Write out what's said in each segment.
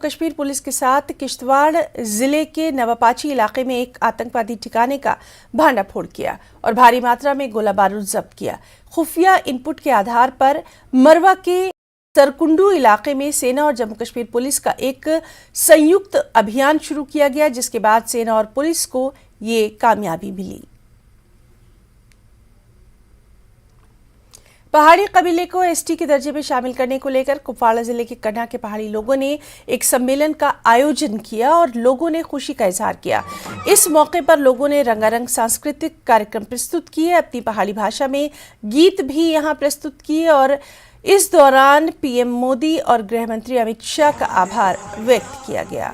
Kashmir police के साथ किश्तवाड़ जिले के नवापाची इलाके में एक आतंकवादी ठिकाने का भांडाफोड़ किया और भारी मात्रा में गोला बारूद जब्त किया। खुफिया इनपुट के आधार पर मरवा के सरकुंडू इलाके में सेना और जम्मू कश्मीर पुलिस का एक संयुक्त अभियान शुरू किया गया, जिसके बाद सेना और पुलिस को ये कामयाबी मिली। पहाड़ी कबीले को एसटी के दर्जे में शामिल करने को लेकर कुपवाड़ा जिले के कन्हा के पहाड़ी लोगों ने एक सम्मेलन का आयोजन किया और लोगों ने खुशी का इजहार किया। इस मौके पर लोगों ने रंगारंग सांस्कृतिक कार्यक्रम प्रस्तुत किए, अपनी पहाड़ी भाषा में गीत भी यहां प्रस्तुत किए और इस दौरान पीएम मोदी और गृह मंत्री अमित शाह का आभार व्यक्त किया गया।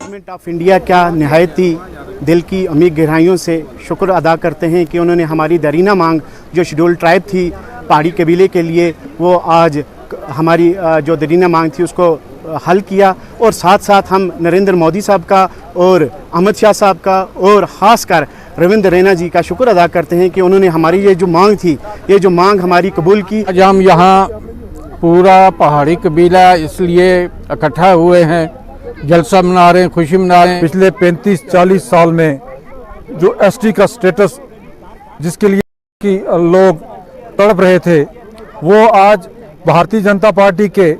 गवर्नमेंट ऑफ इंडिया का निहायत ही दिल की अमीर गहराइयों से शुक्र अदा करते हैं कि उन्होंने हमारी दरीना मांग जो शेड्यूल ट्राइब थी पहाड़ी कबीले के लिए, वो आज हमारी जो दरीना मांग थी उसको हल किया। और साथ साथ हम नरेंद्र मोदी साहब का और अमित शाह साहब का और ख़ासकर रविंद्र रैना जी का शुक्र अदा करते हैं कि उन्होंने हमारी ये जो मांग थी, ये जो मांग हमारी कबूल की। आज हम यहाँ पूरा पहाड़ी कबीला इसलिए इकट्ठा हुए हैं, जलसा मना रहे हैं, खुशी मना रहे हैं। पिछले 35-40 साल में जो एसटी का स्टेटस जिसके लिए कि लोग तड़प रहे थे, वो आज भारतीय जनता पार्टी के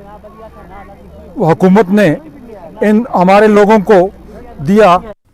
हुकूमत ने इन हमारे लोगों को दिया।